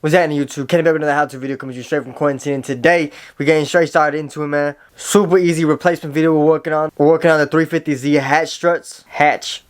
What's happening, YouTube? Cande back with another how-to video coming to you straight from quarantine. And today we're getting straight started into it, man. Super easy replacement video we're working on. We're working on the 350Z hatch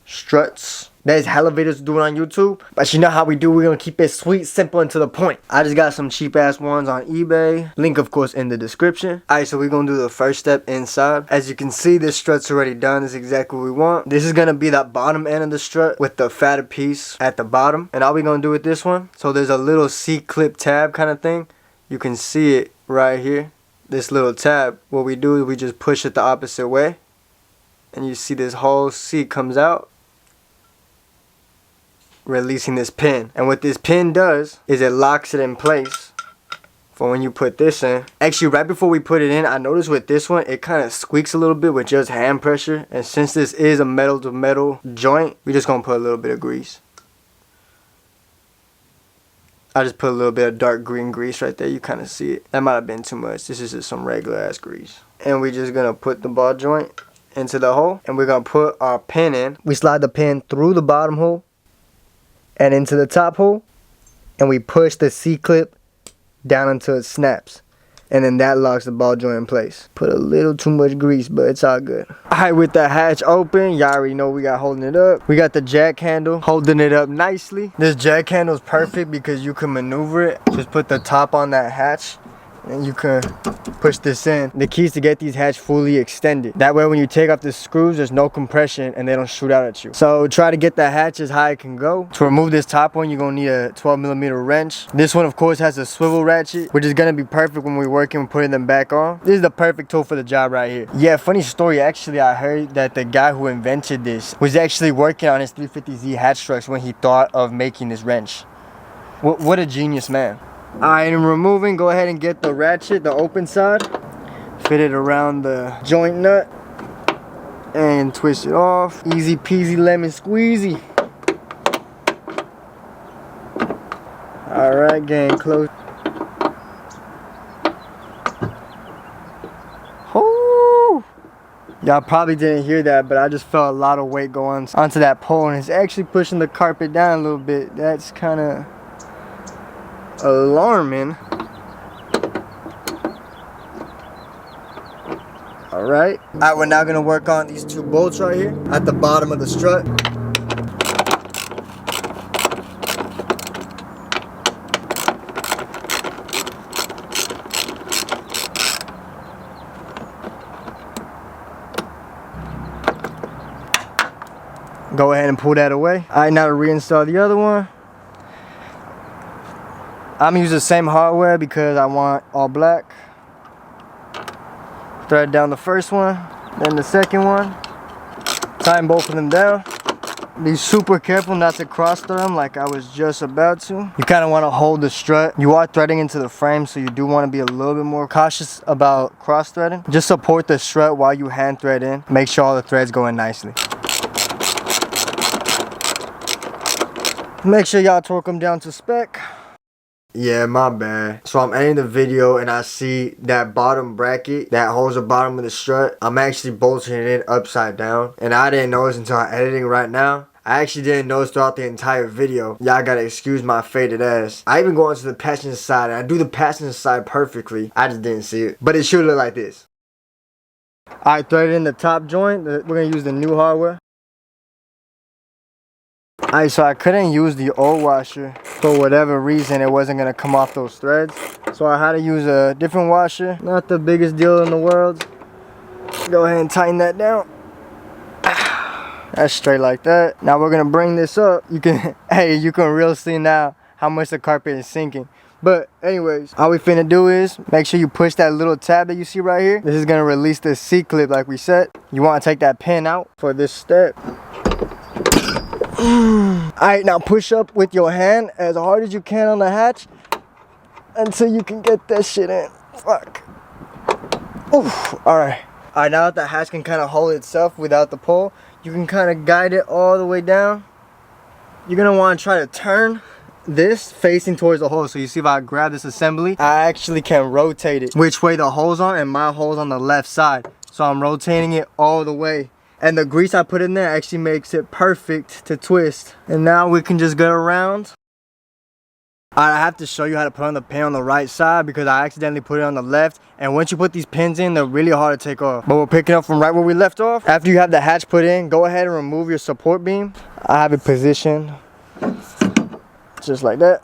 struts. There's hella videos to do it on YouTube, but you know how we do. We're gonna keep it sweet, simple, and to the point. I just got some cheap ass ones on eBay. Link, of course, in the description. Alright, so we're gonna do the first step inside. As you can see, this strut's already done. This is exactly what we want. This is gonna be that bottom end of the strut with the fatter piece at the bottom. And all we're gonna do with this one, so there's a little C-clip tab kind of thing. You can see it right here. This little tab. What we do is we just push it the opposite way, and you see this whole C comes out, releasing this pin. And what this pin does is it locks it in place for when you put this in. Actually, right before we put it in, I noticed with this one it kind of squeaks a little bit with just hand pressure, and since this is a metal to metal joint, we're just gonna put a little bit of grease. I just put a little bit of dark green grease right there. You kind of see it. That might have been too much. This is just some regular ass grease. And we're just gonna put the ball joint into the hole, and we're gonna put our pin in. We slide the pin through the bottom hole and into the top hole, and we push the C-clip down until it snaps, and then that locks the ball joint in place. Put a little too much grease, but it's all good. Alright, with the hatch open, y'all already know we got holding it up. We got the jack handle holding it up nicely. This jack handle is perfect because you can maneuver it. Just put the top on that hatch and you can push this in. The key is to get these hatch fully extended. That way when you take off the screws, there's no compression and they don't shoot out at you. So try to get the hatch as high as it can go. To remove this top one, you're gonna need a 12mm wrench. This one, of course, has a swivel ratchet, which is gonna be perfect when we're working and putting them back on. This is the perfect tool for the job right here. Yeah, funny story, actually, I heard that the guy who invented this was actually working on his 350Z hatch struts when he thought of making this wrench. What a genius man. Alright, and removing, go ahead and get the ratchet, the open side, fit it around the joint nut, and twist it off. Easy peasy lemon squeezy. Alright, getting close. Oh! Y'all probably didn't hear that, but I just felt a lot of weight going onto that pole, and it's actually pushing the carpet down a little bit. That's kind of alarming. Alright, we're now gonna work on these two bolts right here at the bottom of the strut. Go ahead and pull that away. Alright, now to reinstall the other one. I'm using the same hardware because I want all black. Thread down the first one, then the second one. Tighten both of them down. Be super careful not to cross thread them like I was just about to. You kind of want to hold the strut. You are threading into the frame, so you do want to be a little bit more cautious about cross threading. Just support the strut while you hand thread in. Make sure all the threads go in nicely. Make sure y'all torque them down to spec. Yeah, my bad. So I'm ending the video and I see that bottom bracket that holds the bottom of the strut. I'm actually bolting it upside down, and I didn't notice until I'm editing right now. I actually didn't notice throughout the entire video. Y'all gotta excuse my faded ass. I even go onto the passenger side and I do the passenger side perfectly. I just didn't see it, but it should look like this. Alright, thread it in the top joint. We're gonna use the new hardware. Alright, so I couldn't use the old washer for whatever reason. It wasn't gonna come off those threads, so I had to use a different washer. Not the biggest deal in the world. Go ahead and tighten that down. That's straight like that. Now we're gonna bring this up. You can you can really see now how much the carpet is sinking. But anyways, all we finna do is make sure you push that little tab that you see right here. This is gonna release the C-clip like we said. You want to take that pin out for this step. Alright, now push up with your hand as hard as you can on the hatch until you can get that shit in. Fuck. Oof. Alright. Alright, now that the hatch can kind of hold itself without the pole, you can kind of guide it all the way down. You're going to want to try to turn this facing towards the hole. So you see, if I grab this assembly, I actually can rotate it which way the hole's on, and my hole's on the left side. So I'm rotating it all the way. And the grease I put in there actually makes it perfect to twist. And now we can just go around I have to show you how to put on the pin on the right side because I accidentally put it on the left. And once you put these pins in, they're really hard to take off. But we're picking up from right where we left off. After you have the hatch put in, go ahead and remove your support beam. I have it positioned just like that.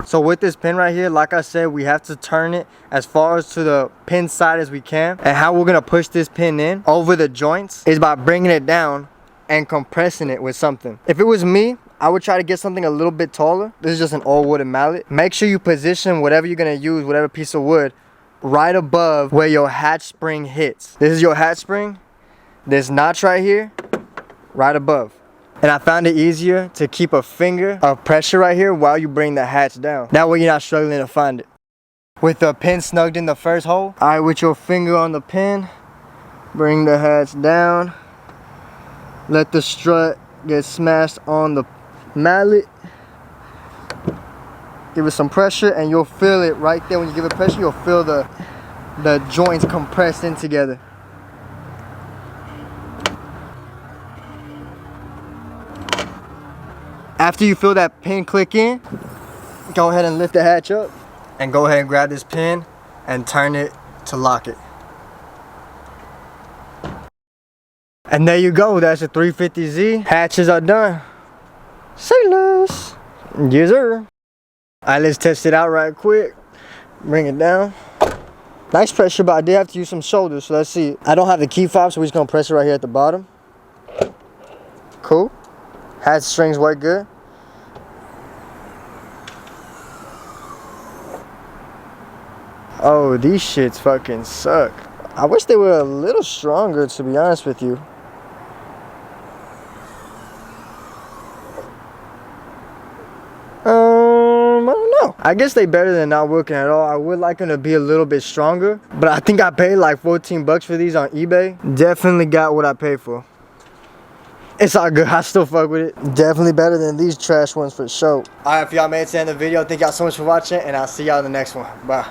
So with this pin right here, like I said, we have to turn it as far as to the pin side as we can. And how we're gonna push this pin in over the joints is by bringing it down and compressing it with something. If it was me, I would try to get something a little bit taller. This is just an all wooden mallet. Make sure you position whatever you're gonna use, whatever piece of wood, right above where your hatch spring hits. This is your hatch spring. This notch right here, right above. And I found it easier to keep a finger of pressure right here while you bring the hatch down. That way you're not struggling to find it. With the pin snugged in the first hole, all right, with your finger on the pin, bring the hatch down. Let the strut get smashed on the mallet. Give it some pressure and you'll feel it right there. When you give it pressure, you'll feel the joints compressed in together. After you feel that pin click in, go ahead and lift the hatch up and go ahead and grab this pin and turn it to lock it. And there you go, that's a 350Z. Hatches are done. Sailors. Yes, sir. All right, let's test it out right quick. Bring it down. Nice pressure, but I did have to use some shoulders, so let's see. I don't have the key fob, so we're just gonna press it right here at the bottom. Cool. Hatch strings work good. Oh, these shits fucking suck. I wish they were a little stronger, to be honest with you. I don't know. I guess they better than not working at all. I would like them to be a little bit stronger, but I think I paid like 14 bucks for these on eBay. Definitely got what I paid for. It's all good. I still fuck with it. Definitely better than these trash ones for sure. Alright, if y'all made it to the end of the video, thank y'all so much for watching, and I'll see y'all in the next one. Bye.